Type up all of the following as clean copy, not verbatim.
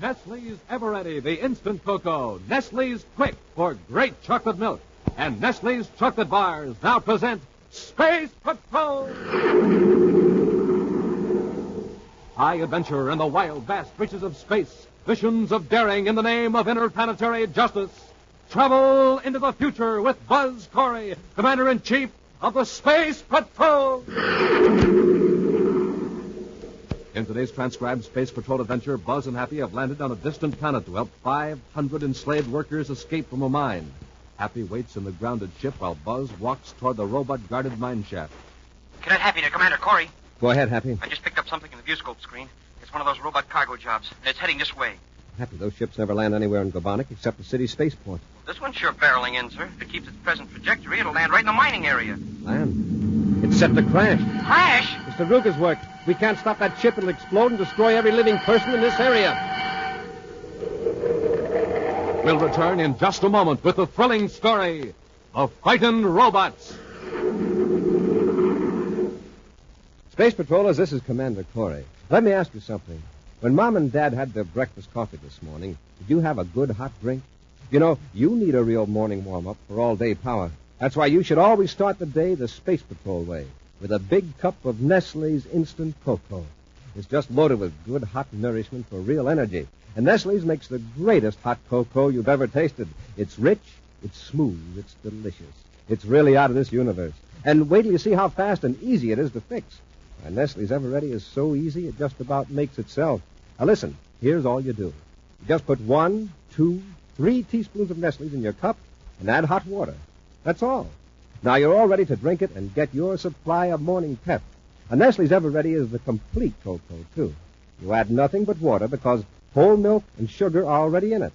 Nestle's Ever-Ready, the instant cocoa. Nestle's Quick for great chocolate milk. And Nestle's chocolate bars now present Space Patrol! High adventure in the wild, vast reaches of space. Missions of daring in the name of interplanetary justice. Travel into the future with Buzz Corey, Commander-in-Chief of the Space Patrol! In today's transcribed Space Patrol adventure, Buzz and Happy have landed on a distant planet to help 500 enslaved workers escape from a mine. Happy waits in the grounded ship while Buzz walks toward the robot-guarded mine shaft. Cadet Happy to Commander Corey. Go ahead, Happy. I just picked up something in the viewscope screen. It's one of those robot cargo jobs, and it's heading this way. Happy, those ships never land anywhere in Gobonic except the city spaceport. This one's sure barreling in, sir. If it keeps its present trajectory, it'll land right in the mining area. Land? It's set to crash. Crash? Mr. Ruger's work. We can't stop that ship. It'll explode and destroy every living person in this area. We'll return in just a moment with the thrilling story of Frightened Robots. Space Patrollers, this is Commander Corey. Let me ask you something. When Mom and Dad had their breakfast coffee this morning, did you have a good hot drink? You know, you need a real morning warm-up for all-day power. That's why you should always start the day the Space Patrol way, with a big cup of Nestle's Instant Cocoa. It's just loaded with good hot nourishment for real energy. And Nestle's makes the greatest hot cocoa you've ever tasted. It's rich, it's smooth, it's delicious. It's really out of this universe. And wait till you see how fast and easy it is to fix. Why, Nestle's Ever-Ready is so easy it just about makes itself. Now listen, here's all you do. You just put 1, 2, 3 teaspoons of Nestle's in your cup and add hot water. That's all. Now you're all ready to drink it and get your supply of morning pep. And Nestle's Ever-Ready is the complete cocoa, too. You add nothing but water because whole milk and sugar are already in it.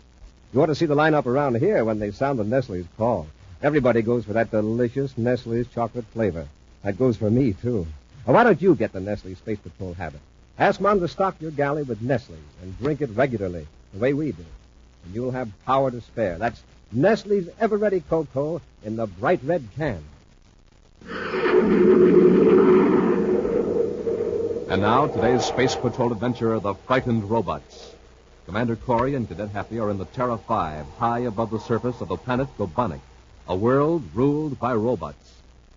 You ought to see the lineup around here when they sound the Nestle's call. Everybody goes for that delicious Nestle's chocolate flavor. That goes for me, too. Now, why don't you get the Nestle Space Patrol habit? Ask Mom to stock your galley with Nestle's and drink it regularly, the way we do. And you'll have power to spare. That's Nestle's Ever-Ready Cocoa in the bright red can. And now, today's Space Patrol adventure, The Frightened Robots. Commander Corey and Cadet Happy are in the Terra 5, high above the surface of the planet Gobonic, a world ruled by robots.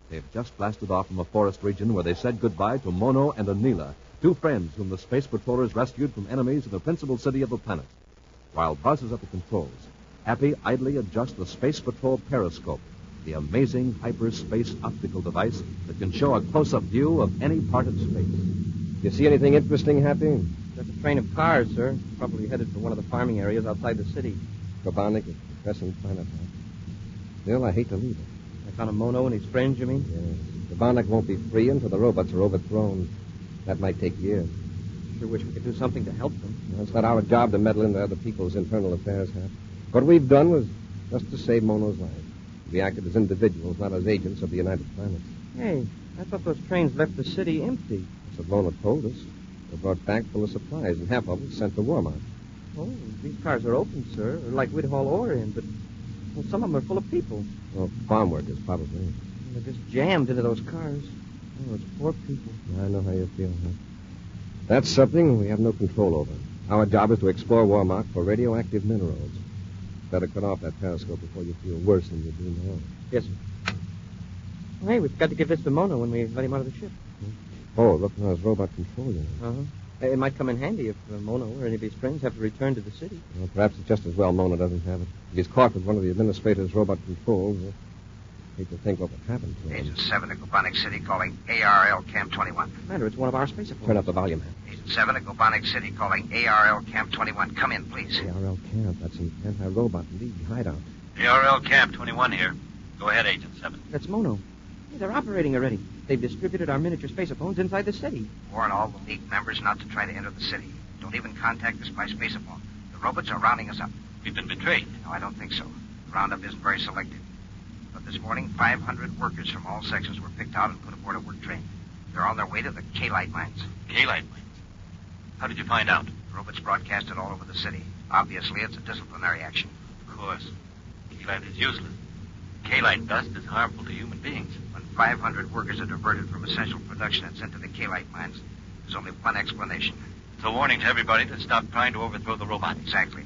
They've just blasted off from a forest region where they said goodbye to Mono and Anila, 2 friends whom the Space Patrollers rescued from enemies in the principal city of the planet. While Buzz is at the controls, Happy idly adjusts the Space Patrol periscope, the amazing hyperspace optical device that can show a close-up view of any part of space. You see anything interesting, Happy? Just a train of cars, sir. Probably headed for one of the farming areas outside the city. Gobonic is a depressing planet, huh? Still, I hate to leave it. I found a Mono and his friends, you mean? Yes. Gobonic won't be free until the robots are overthrown. That might take years. Sure wish we could do something to help them. Well, it's not our job to meddle into other people's internal affairs, Hap. What we've done was just to save Mono's life. We acted as individuals, not as agents of the United Planets. Hey, I thought those trains left the city empty. That's what Mona told us. They brought back full of supplies, and half of them sent to Warmont. Oh, these cars are open, sir. They're like we'd haul ore in, but well, some of them are full of people. Well, farm workers, probably. They're just jammed into those cars. Oh, those poor people. I know how you feel, huh? That's something we have no control over. Our job is to explore Warmont for radioactive minerals. Better cut off that periscope before you feel worse than you do now. Yes, sir. Well, hey, we've got to give this to Mono when we let him out of the ship. Oh, look now, his robot control unit. Uh-huh. It might come in handy if Mono or any of his friends have to return to the city. Well, perhaps it's just as well Mona doesn't have it. If he's caught with one of the administrator's robot controls, I hate to think what would happen to him. Agent 7 at Gobonic City calling ARL Camp 21. Commander, it's one of our space opponents. Turn up the volume, Hap. Agent 7 at Gobonic City calling ARL Camp 21. Come in, please. ARL Camp, that's an anti-robot league hideout. ARL Camp 21 here. Go ahead, Agent 7. That's Mono. Hey, they're operating already. They've distributed our miniature space opponents inside the city. Warn all the League members not to try to enter the city. Don't even contact us by space opponent. The robots are rounding us up. We've been betrayed. No, I don't think so. The roundup isn't very selective. But this morning, 500 workers from all sections were picked out and put aboard a work train. They're on their way to the K-Light mines. K-Light mines. How did you find out? The robots broadcast it all over the city. Obviously, it's a disciplinary action. Of course. K-Light is useless. K-Light dust is harmful to human beings. When 500 workers are diverted from essential production and sent to the K-Light mines, there's only one explanation. It's a warning to everybody to stop trying to overthrow the robot. Exactly.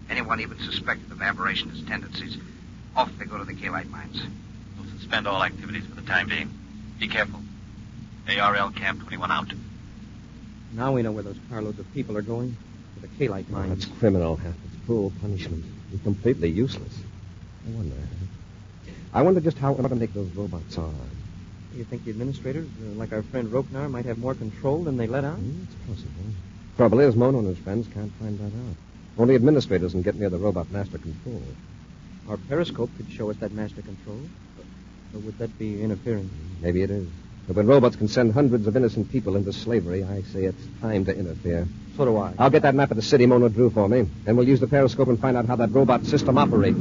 Anyone even suspected of aberrationist tendencies, off they go to the K-Light mines. We'll suspend all activities for the time being. Be careful. ARL Camp 21 out. Now we know where those carloads of people are going. To the K-Light mines. That's criminal. It's cruel punishment. And completely useless. I wonder just how automatic those robots are. You think the administrators, like our friend Ropenar, might have more control than they let on? It's possible. Trouble is, Mono and his friends can't find that out. Only administrators can get near the robot master control. Our periscope could show us that master control. Or would that be interfering? Maybe it is. But when robots can send hundreds of innocent people into slavery, I say it's time to interfere. So do I. I'll get that map of the city Mono drew for me. Then we'll use the periscope and find out how that robot system operates.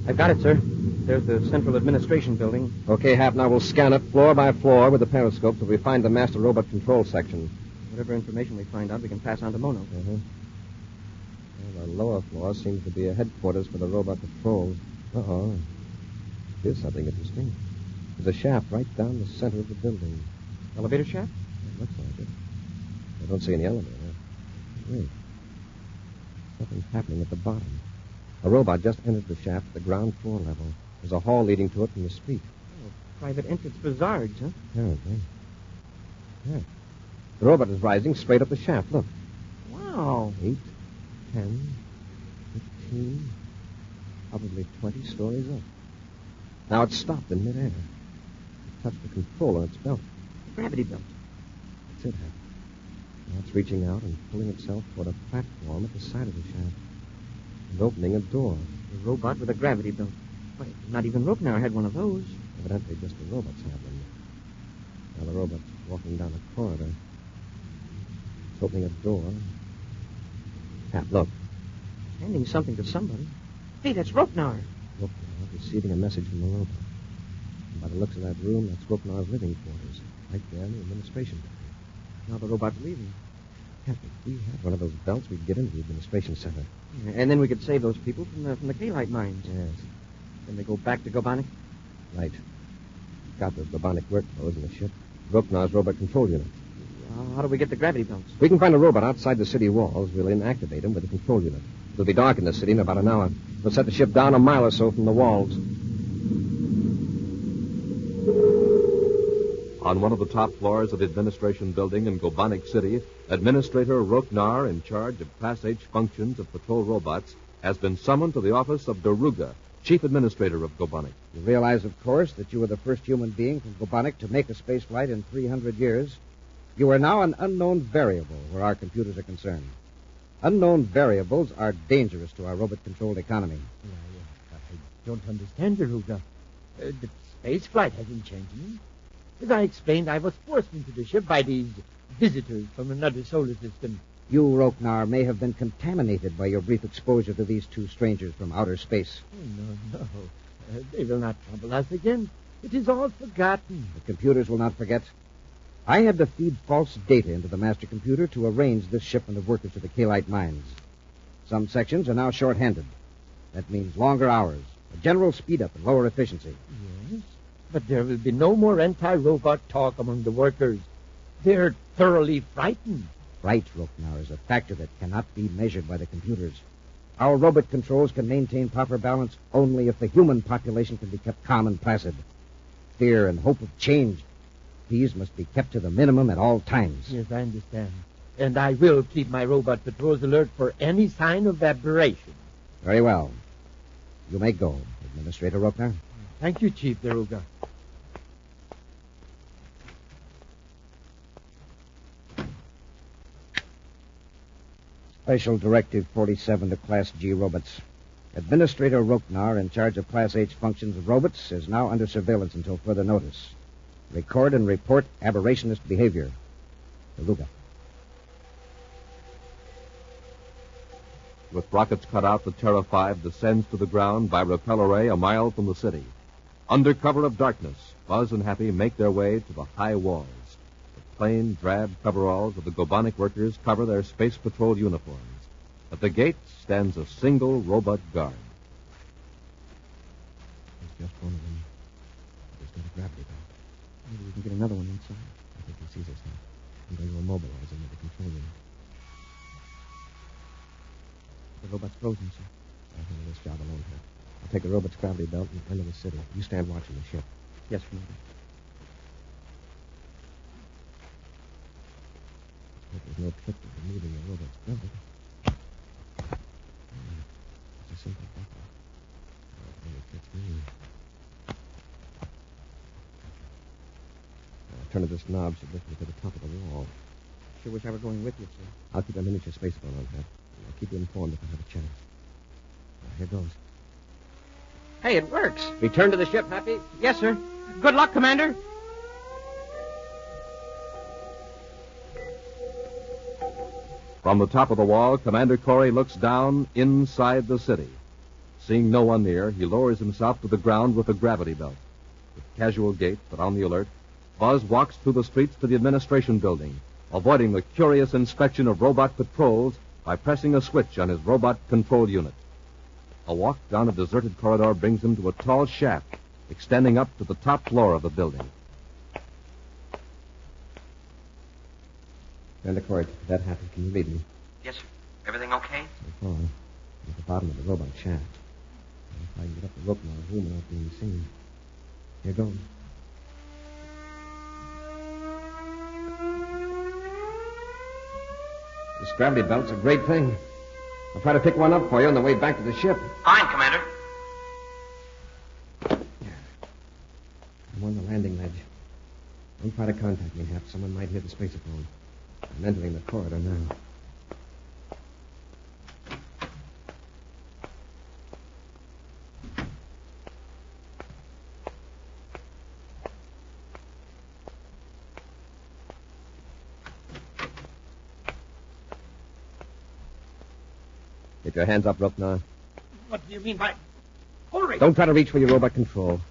I've got it, sir. There's the central administration building. Okay, Hap, now we'll scan it floor by floor with the periscope till we find the master robot control section. Whatever information we find out, we can pass on to Mono. Well, the lower floor seems to be a headquarters for the robot patrols. Uh-oh. Here's something interesting. There's a shaft right down the center of the building. Elevator shaft? It looks like it. I don't see any elevator. Wait. Something's happening at the bottom. A robot just entered the shaft at the ground floor level. There's a hall leading to it from the street. Oh, private entrance for Zards, huh? Apparently. Yeah. The robot is rising straight up the shaft. Look. Wow. 8, 10, 15, probably 20 stories up. Now it's stopped in midair. It touched the control on its belt. Gravity belt. That's it, Hap. Now it's reaching out and pulling itself toward a platform at the side of the shaft. And opening a door. A robot with a gravity belt. Why, not even Ropenar had one of those. Evidently just the robots have them. Now the robot's walking down a corridor. It's opening a door. Hap, look. Handing something to somebody. Hey, that's Ropenar. Look, receiving a message from the robot. And by the looks of that room, that's Ropenar's living quarters. Right there in the administration building. Now the robot's leaving. Hap, if we had one of those belts, we'd get into the administration center. And then we could save those people from the K-Light mines. Yes. Then they go back to Gobonic? Right. Got those Gobonic workflows in the ship. Ropenar's robot control unit. How do we get the gravity belts? We can find a robot outside the city walls. We'll inactivate him with the control unit. It'll be dark in the city in about an hour. We'll set the ship down a mile or so from the walls. On one of the top floors of the administration building in Gobonic City, Administrator Ropenar, in charge of Class H functions of patrol robots, has been summoned to the office of Daruga, Chief Administrator of Gobonic. You realize, of course, that you were the first human being from Gobonic to make a space flight in 300 years. You are now an unknown variable where our computers are concerned. Unknown variables are dangerous to our robot-controlled economy. I don't understand, Daruga. The space flight hasn't changed me. As I explained, I was forced into the ship by these visitors from another solar system. You, Ropenar, may have been contaminated by your brief exposure to these two strangers from outer space. Oh, no. They will not trouble us again. It is all forgotten. The computers will not forget. I had to feed false data into the master computer to arrange this shipment of workers to the K-Light mines. Some sections are now short-handed. That means longer hours, a general speed-up and lower efficiency. Yes, but there will be no more anti-robot talk among the workers. They're thoroughly frightened. Fright, Ropenar, is a factor that cannot be measured by the computers. Our robot controls can maintain proper balance only if the human population can be kept calm and placid. Fear and hope of change, these must be kept to the minimum at all times. Yes, I understand. And I will keep my robot patrols alert for any sign of aberration. Very well. You may go, Administrator Ropenar. Thank you, Chief Daruga. Special Directive 47 to Class G robots. Administrator Ropenar, in charge of Class H functions of robots, is now under surveillance until further notice. Record and report aberrationist behavior. Daruga. With rockets cut out, the Terra 5 descends to the ground by repel array a mile from the city. Under cover of darkness, Buzz and Happy make their way to the high walls. The plain, drab coveralls of the Gobonic workers cover their space patrol uniforms. At the gate stands a single robot guard. There's just one of them. He's got a gravity belt. Maybe we can get another one inside. I think he sees us now. I'm going to immobilize him at the control room. The robot's frozen, sir. I'll handle this job alone, Pat. I'll take the robot's gravity belt and enter the city. You stand watching the ship. Yes, Commander. Hope there's no trick to removing the robot's gravity. It's a simple buckle. It only fits me. Turn of this knob should lift me to the top of the wall. Sure wish I were going with you, sir. I'll keep a miniature spaceboat on, Pat. I'll keep you informed if I have a chance. Here goes. Hey, it works. Return to the ship, Happy? Yes, sir. Good luck, Commander. From the top of the wall, Commander Corey looks down inside the city. Seeing no one near, he lowers himself to the ground with a gravity belt. With casual gait, but on the alert, Buzz walks through the streets to the administration building, avoiding the curious inspection of robot patrols by pressing a switch on his robot control unit. A walk down a deserted corridor brings him to a tall shaft extending up to the top floor of the building. Commander Corey, that Happy, can you read me? Yes, sir. Everything okay? So far, I'm at the bottom of the robot shaft. If I can get up the rope in our room without being seen. Here goes. This gravity belt's a great thing. I'll try to pick one up for you on the way back to the ship. Fine, Commander. I'm on the landing ledge. Don't try to contact me, Hap. Someone might hear the spaceophone. I'm entering the corridor now. Get your hands up, Rupnar. What do you mean by... Corey! Don't try to reach for your robot control.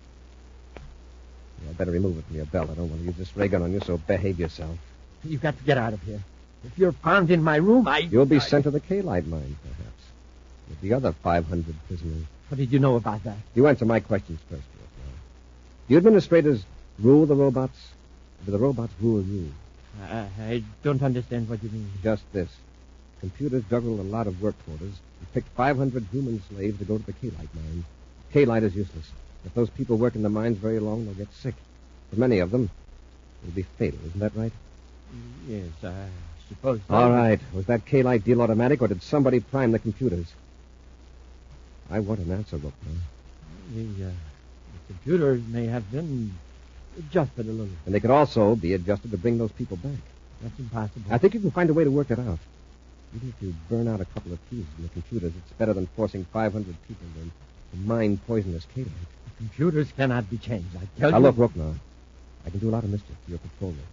I'd better remove it from your belt. I don't want to use this ray gun on you, so behave yourself. You've got to get out of here. If you're found in my room, You'll be sent to the K-Light mine, perhaps. With the other 500 prisoners. What did you know about that? You answer my questions first, Rupnar. Do you administrators rule the robots, or do the robots rule you? I don't understand what you mean. Just this. Computers juggle a lot of work quotas and picked 500 human slaves to go to the K-Light mine. K-Light is useless. If those people work in the mines very long, they'll get sick. For many of them, it'll be fatal. Isn't that right? Yes, I suppose so. All right. Was that K-Light deal automatic, or did somebody prime the computers? I want an answer, Rupnar. The computers may have been adjusted a little. And they could also be adjusted to bring those people back. That's impossible. I think you can find a way to work it out. Even if you burn out a couple of fuses in the computers, it's better than forcing 500 people to mine poisonous K-Light. Computers cannot be changed, I tell you. Now, look, Rupnar. I can do a lot of mischief to your patrol robots.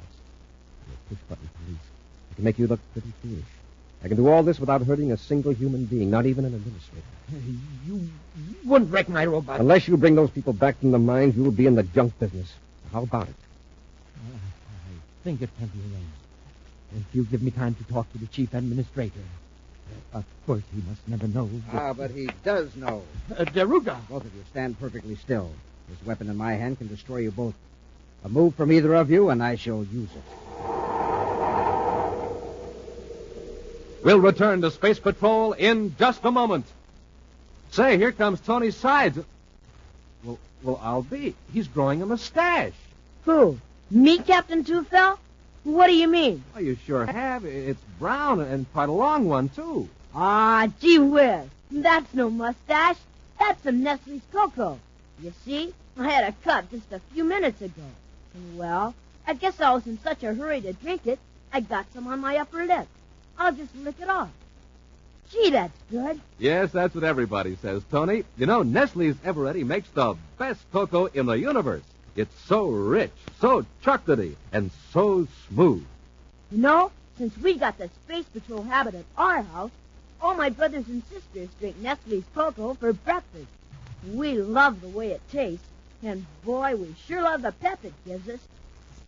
Your push-button police. I can make you look pretty foolish. I can do all this without hurting a single human being, not even an administrator. You wouldn't wreck my robot. Unless you bring those people back from the mines, you will be in the junk business. How about it? I think it can be arranged. If you give me time to talk to the chief administrator. Of course, he must never know. But he does know. Deruga. Both of you stand perfectly still. This weapon in my hand can destroy you both. A move from either of you, and I shall use it. We'll return to Space Patrol in just a moment. Say, here comes Tony Sides. Well, I'll be. He's growing a mustache. Who? Me, Captain Tufel? What do you mean? Oh, you sure have. It's brown and quite a long one, too. Ah, gee whiz. That's no mustache. That's some Nestle's cocoa. You see, I had a cut just a few minutes ago. And, well, I guess I was in such a hurry to drink it, I got some on my upper lip. I'll just lick it off. Gee, that's good. Yes, that's what everybody says, Tony. You know, Nestle's Eveready makes the best cocoa in the universe. It's so rich, so chocolatey, and so smooth. You know, since we got the Space Patrol habit at our house, all my brothers and sisters drink Nestle's cocoa for breakfast. We love the way it tastes, and boy, we sure love the pep it gives us.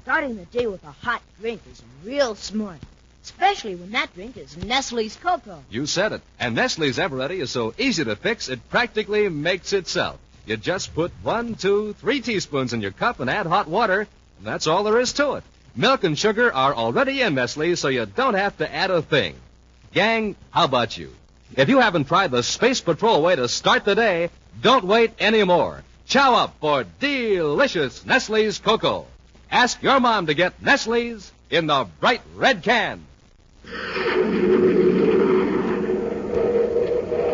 Starting the day with a hot drink is real smart. Especially when that drink is Nestle's cocoa. You said it. And Nestle's Ever-Ready is so easy to fix, it practically makes itself. You just put 1, 2, 3 teaspoons in your cup and add hot water, and that's all there is to it. Milk and sugar are already in Nestle's, so you don't have to add a thing. Gang, how about you? If you haven't tried the Space Patrol way to start the day, don't wait anymore. Chow up for delicious Nestle's cocoa. Ask your mom to get Nestle's in the bright red can.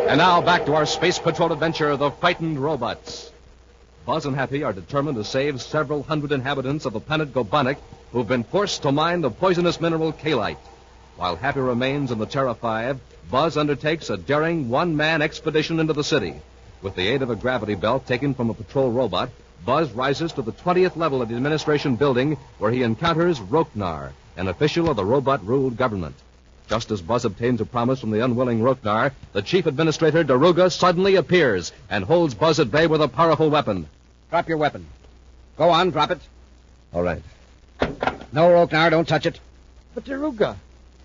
And now back to our Space Patrol adventure, The Frightened Robots. Buzz and Happy are determined to save several hundred inhabitants of the planet Gobonic who've been forced to mine the poisonous mineral Kalite. While Happy remains in the Terra 5, Buzz undertakes a daring one-man expedition into the city. With the aid of a gravity belt taken from a patrol robot, Buzz rises to the 20th level of the administration building where he encounters Roknar, an official of the robot-ruled government. Just as Buzz obtains a promise from the unwilling Roknar, the chief administrator, Daruga, suddenly appears and holds Buzz at bay with a powerful weapon. Drop your weapon. Go on, drop it. All right. No, Roknar, don't touch it. But, Daruga,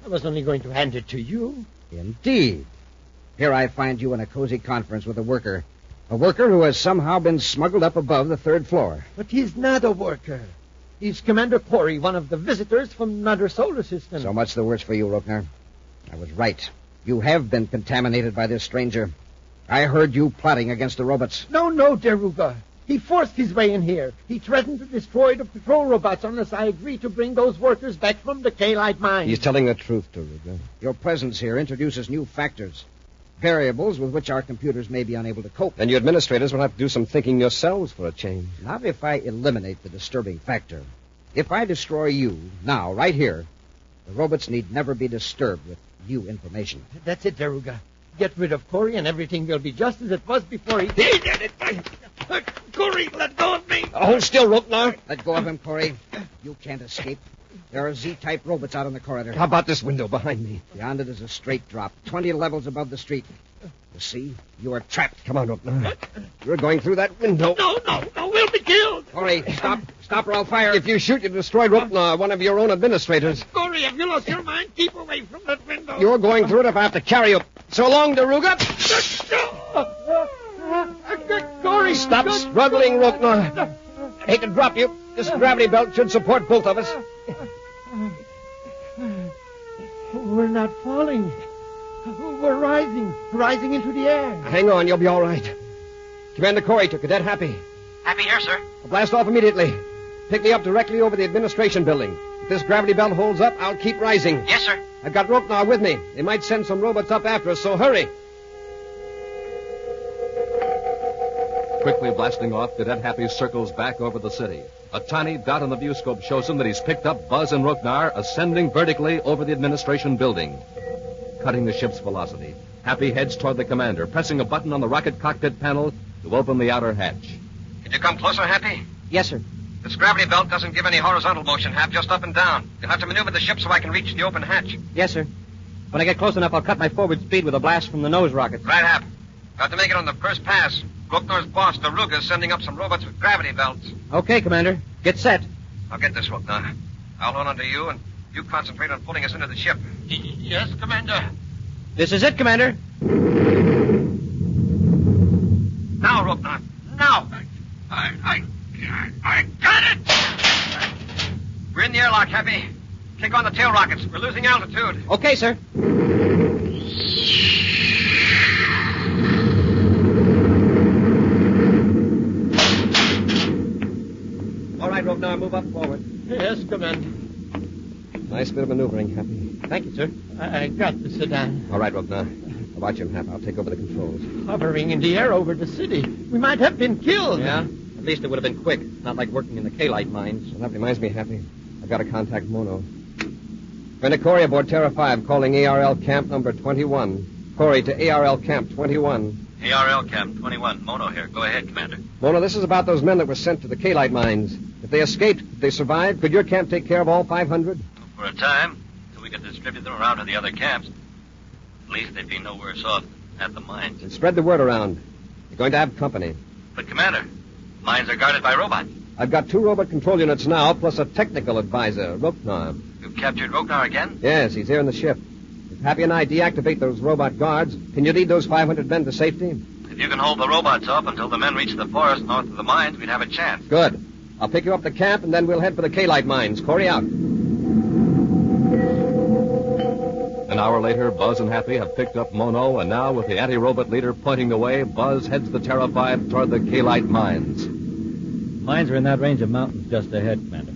I was only going to hand it to you. Indeed. Here I find you in a cozy conference with a worker who has somehow been smuggled up above the 3rd floor. But he's not a worker. He's Commander Corey, one of the visitors from another solar system. So much the worse for you, Roknar. I was right. You have been contaminated by this stranger. I heard you plotting against the robots. No, Daruga. He forced his way in here. He threatened to destroy the patrol robots unless I agree to bring those workers back from the Kalite mine. He's telling the truth, Daruga. Your presence here introduces new factors, variables with which our computers may be unable to cope. Then you administrators will have to do some thinking yourselves for a change. Not if I eliminate the disturbing factor. If I destroy you, now, right here, the robots need never be disturbed with new information. That's it, Daruga. Get rid of Corey and everything will be just as it was before he did it. Corey, let go of me. Hold still, Roknar. Let go of him, Corey. You can't escape. There are Z-type robots out in the corridor. How about this window behind me? Beyond it is a straight drop, 20 levels above the street. You see, you are trapped. Come on, Roknar. You're going through that window. No, we'll be killed. Corey, stop or I'll fire. If you shoot, you destroy Roknar, one of your own administrators. Corey, have you lost your mind? Keep away from that window. You're going through it if I have to carry you. So long, Daruga. Corey, Stop struggling, Roknar. I hate to drop you. This gravity belt should support both of us. We're not falling. We're rising into the air. Hang on, you'll be all right. Commander Corey to Cadet Happy. Happy here, sir. I'll blast off immediately. Pick me up directly over the administration building. If this gravity belt holds up, I'll keep rising. Yes, sir. I've got Roknar with me. They might send some robots up after us, so hurry. Quickly blasting off, Cadet Happy circles back over the city. A tiny dot on the viewscope shows him that he's picked up Buzz and Roknar ascending vertically over the administration building. Cutting the ship's velocity, Happy heads toward the commander, pressing a button on the rocket cockpit panel to open the outer hatch. Can you come closer, Happy? Yes, sir. This gravity belt doesn't give any horizontal motion, Hap, just up and down. You'll have to maneuver the ship so I can reach the open hatch. Yes, sir. When I get close enough, I'll cut my forward speed with a blast from the nose rocket. Right, Hap. Got to make it on the first pass. Roknar's boss, Daruga, is sending up some robots with gravity belts. Okay, Commander. Get set. I'll get this, Roknar. I'll hold on to you, and you concentrate on pulling us into the ship. Yes, Commander. This is it, Commander. Now, Roknar. Now. I got it! We're in the airlock, Happy. Kick on the tail rockets. We're losing altitude. Okay, sir. All right, Roknar, move up forward. Yes, Commander. Nice bit of maneuvering, Happy. Thank you, sir. I got the sedan. All right, Roknar. I'll watch him, Hap. I'll take over the controls. Hovering in the air over the city. We might have been killed. Yeah? At least it would have been quick. Not like working in the Kalite mines. Well, that reminds me, Happy. I've got to contact Mono. Commander Corey aboard Terra 5, calling ARL Camp number 21. Corey to ARL Camp 21. ARL Camp 21. Mono here. Go ahead, Commander. Mono, this is about those men that were sent to the Kalite mines. If they escaped, if they survived, could your camp take care of all 500? For a time, until we could distribute them around to the other camps. At least they'd be no worse off at the mines. And spread the word around. You're going to have company. But, Commander, mines are guarded by robots. I've got 2 robot control units now, plus a technical advisor, Roknar. You've captured Roknar again? Yes, he's here in the ship. If Happy and I deactivate those robot guards, can you lead those 500 men to safety? If you can hold the robots off until the men reach the forest north of the mines, we'd have a chance. Good. I'll pick you up to camp, and then we'll head for the K-Light mines. Corey out. An hour later, Buzz and Happy have picked up Mono, and now with the anti-robot leader pointing the way, Buzz heads the Terra 5 toward the K-Light mines. Mines are in that range of mountains just ahead, Commander.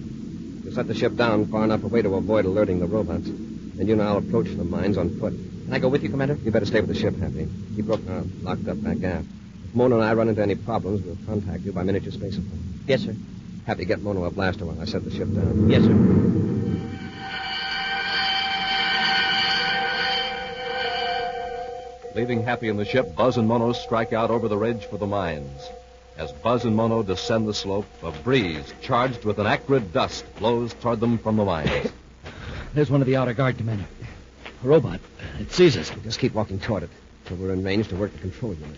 You set the ship down far enough away to avoid alerting the robots. Then you and I'll approach the mines on foot. Can I go with you, Commander? You better stay with the ship, Happy. Keep Roknar locked up back aft. If Mono and I run into any problems, we'll contact you by miniature spacephone. Yes, sir. Happy, get Mono a blaster while I set the ship down. Yes, sir. Leaving Happy in the ship, Buzz and Mono strike out over the ridge for the mines. As Buzz and Mono descend the slope, a breeze charged with an acrid dust blows toward them from the mines. There's one of the outer guard, Commander. A robot. It sees us. Just keep walking toward it till we're in range to work the control unit.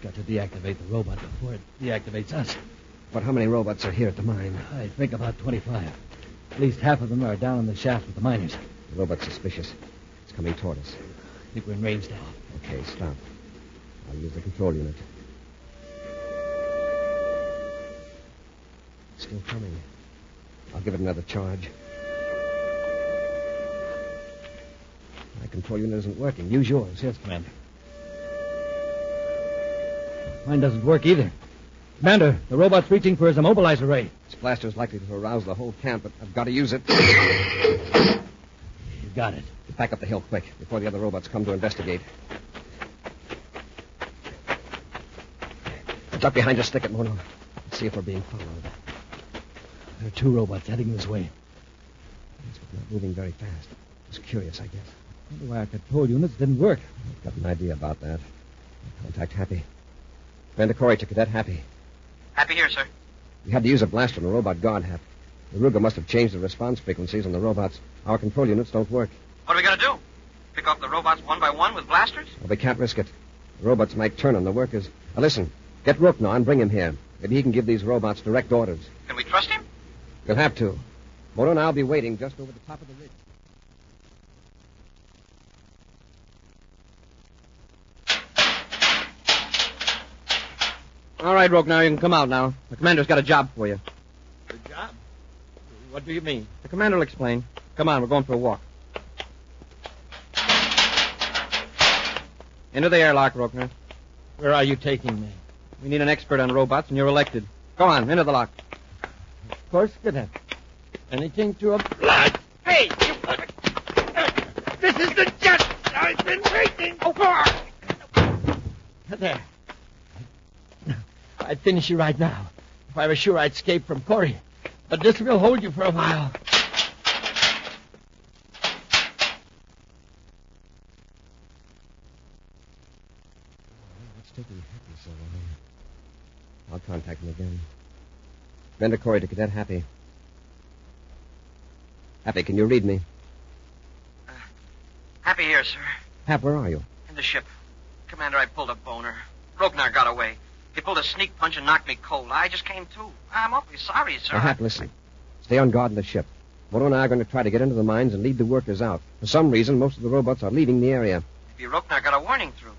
Got to deactivate the robot before it deactivates us. But how many robots are here at the mine? I think about 25. At least half of them are down in the shaft with the miners. The robot's suspicious. It's coming toward us. I think we're in range now. Okay, stop. I'll use the control unit. It's still coming. I'll give it another charge. My control unit isn't working. Use yours. Yes, Commander. Mine doesn't work either. Commander, the robot's reaching for his immobilizer ray. This blaster's likely to arouse the whole camp, but I've got to use it. You got it. Get back up the hill quick, before the other robots come to investigate. Duck behind your stick at Mono. Let's see if we're being followed. There are 2 robots heading this way. Yes, but not moving very fast. Just curious, I guess. I wonder why our control units didn't work. I've got an idea about that. I'll contact Happy. Commander Corey to Cadet Happy. Happy here, sir. We had to use a blaster on a robot guard, Hap. The Ruger must have changed the response frequencies on the robots. Our control units don't work. What are we going to do? Pick off the robots one by one with blasters? Well, we can't risk it. The robots might turn on the workers. Now, listen. Get Roknar and bring him here. Maybe he can give these robots direct orders. Can we trust him? You'll have to. Mono and I'll be waiting just over the top of the ridge. All right, Roknar, you can come out now. The commander's got a job for you. A job? What do you mean? The commander will explain. Come on, we're going for a walk. Into the airlock, Roknar. Where are you taking me? We need an expert on robots, and you're elected. Go on, into the lock. Of course, Cadet. Anything to oblige. Hey, you... This is the jet I've been waiting for. There. I'd finish you right now if I were sure I'd escape from Corey. But this will hold you for a while. What's taking Happy so long? I'll contact him again. Commander Corey to Cadet Happy. Happy, can you read me? Happy here, sir. Hap, where are you? In the ship. Commander, I pulled a boner. Roknar got away. He pulled a sneak punch and knocked me cold. I just came to. I'm awfully sorry, sir. Now, Hap, listen. Stay on guard in the ship. Mono and I are going to try to get into the mines and lead the workers out. For some reason, most of the robots are leaving the area. Maybe Roknar got a warning through.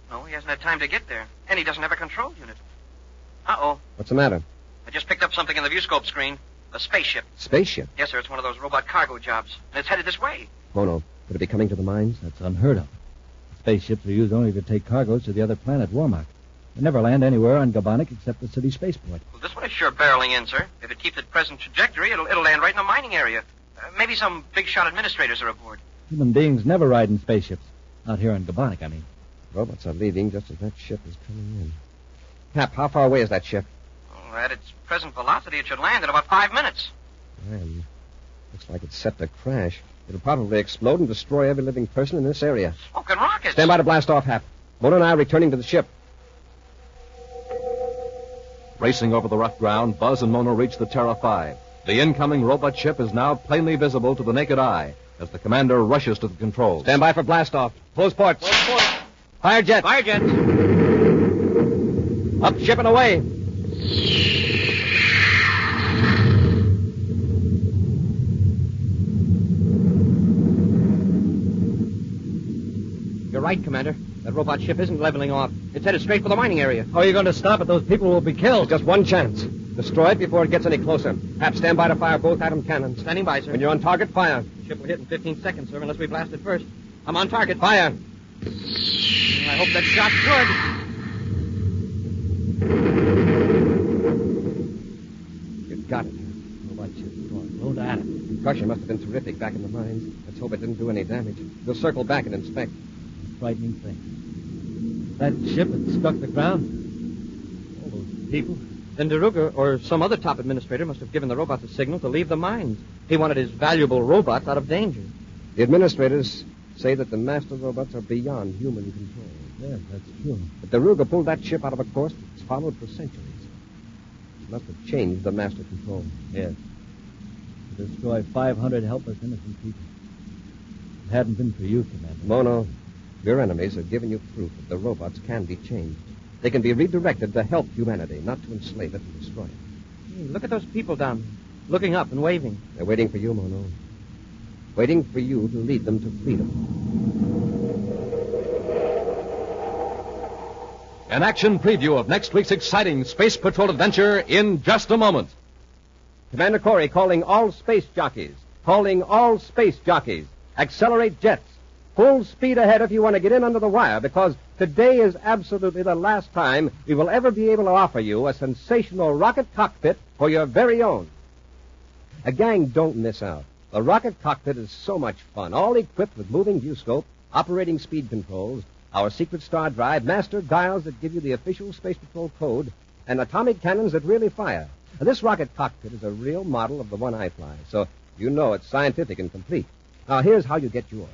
No, he hasn't had time to get there. And he doesn't have a control unit. Uh-oh. What's the matter? I just picked up something in the viewscope screen. A spaceship. Spaceship? Yes, sir. It's one of those robot cargo jobs. And it's headed this way. Mono, could it be coming to the mines? That's unheard of. Spaceships are used only to take cargoes to the other planet, Warmark. They never land anywhere on Gabonik except the city spaceport. Well, this one is sure barreling in, sir. If it keeps its present trajectory, it'll land right in the mining area. Maybe some big-shot administrators are aboard. Human beings never ride in spaceships. Not here on Gabonik, I mean. Robots are leaving just as that ship is coming in. Hap, how far away is that ship? Oh, at its present velocity, it should land in about 5 minutes. Man, looks like it's set to crash. It'll probably explode and destroy every living person in this area. Smoking rockets. Stand by to blast off, Hap. Mono and I are returning to the ship. Racing over the rough ground, Buzz and Mono reach the Terra 5. The incoming robot ship is now plainly visible to the naked eye as the commander rushes to the controls. Stand by for blast off. Close ports. Fire jets. Fire jets. Up ship and away. You're right, Commander. That robot ship isn't leveling off. It's headed straight for the mining area. How are you going to stop it? Those people will be killed. There's just one chance. Destroy it before it gets any closer. Hap, stand by to fire both atom cannons. Standing by, sir. When you're on target, fire. Ship will hit in 15 seconds, sir, unless we blast it first. I'm on target. Fire. I hope that shot's good. You got it. Robot ship going. Load at it. Pressure must have been terrific back in the mines. Let's hope it didn't do any damage. We'll circle back and inspect. Frightening thing. That ship had struck the ground. All those people. Then Deruga or some other top administrator must have given the robots a signal to leave the mines. He wanted his valuable robots out of danger. The administrators say that the master robots are beyond human control. Yes, that's true. But Deruga pulled that ship out of a course that's followed for centuries. It must have changed the master control. Yes. To destroy 500 helpless innocent people. If it hadn't been for you, Commander. Mono, your enemies have given you proof that the robots can be changed. They can be redirected to help humanity, not to enslave it and destroy it. Hey, look at those people down there, looking up and waving. They're waiting for you, Mono. Waiting for you to lead them to freedom. An action preview of next week's exciting Space Patrol adventure in just a moment. Commander Corey calling all space jockeys. Calling all space jockeys. Accelerate jets. Full speed ahead if you want to get in under the wire, because today is absolutely the last time we will ever be able to offer you a sensational rocket cockpit for your very own. A gang, don't miss out. The rocket cockpit is so much fun, all equipped with moving viewscope, operating speed controls, our secret star drive, master dials that give you the official Space Patrol code, and atomic cannons that really fire. And this rocket cockpit is a real model of the one I fly, so you know it's scientific and complete. Now, here's how you get yours.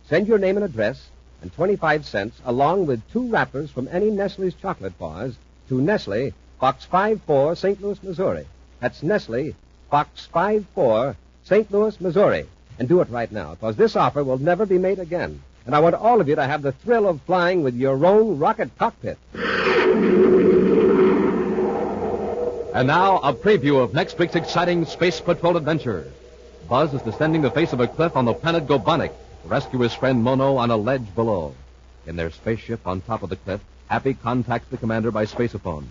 Send your name and address and 25 cents along with 2 wrappers from any Nestle's chocolate bars to Nestle, Box 54, St. Louis, Missouri. That's Nestle, Box 54, St. Louis, Missouri. And do it right now, because this offer will never be made again. And I want all of you to have the thrill of flying with your own rocket cockpit. And now, a preview of next week's exciting Space Patrol adventure. Buzz is descending the face of a cliff on the planet Gobonic to rescue his friend Mono on a ledge below. In their spaceship on top of the cliff, Happy contacts the commander by spaceophone.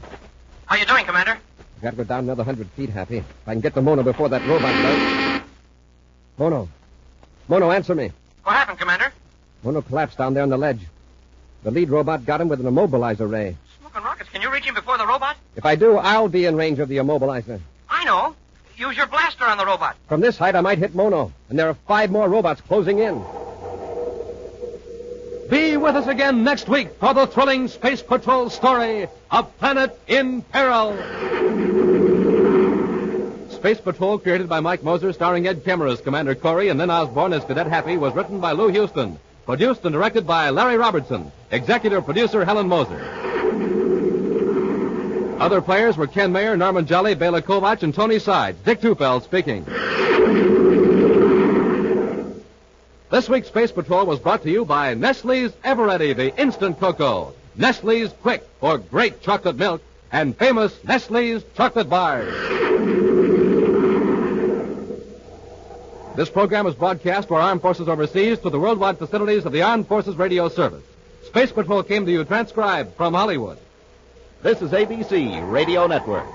How you doing, Commander? I've got to go down another 100 feet, Happy. If I can get to Mono before that robot does. Mono. Mono, answer me. What happened, Commander? Mono collapsed down there on the ledge. The lead robot got him with an immobilizer ray. Smoking rockets. Can you reach him before the robot? If I do, I'll be in range of the immobilizer. I know. Use your blaster on the robot. From this height, I might hit Mono, and there are 5 more robots closing in. Be with us again next week for the thrilling Space Patrol story, A Planet in Peril. Space Patrol, created by Mike Moser, starring Ed Kemmer as Commander Corey and Lynn Osborne as Cadet Happy, was written by Lou Houston. Produced and directed by Larry Robertson. Executive producer Helen Moser. Other players were Ken Mayer, Norman Jolly, Bela Kovac, and Tony Sides. Dick Tufeld speaking. This week's Space Patrol was brought to you by Nestle's Eveready, the instant cocoa, Nestle's Quick for great chocolate milk, and famous Nestle's chocolate bars. This program was broadcast for Armed Forces overseas through the worldwide facilities of the Armed Forces Radio Service. Space Patrol came to you transcribed from Hollywood. This is ABC Radio Network.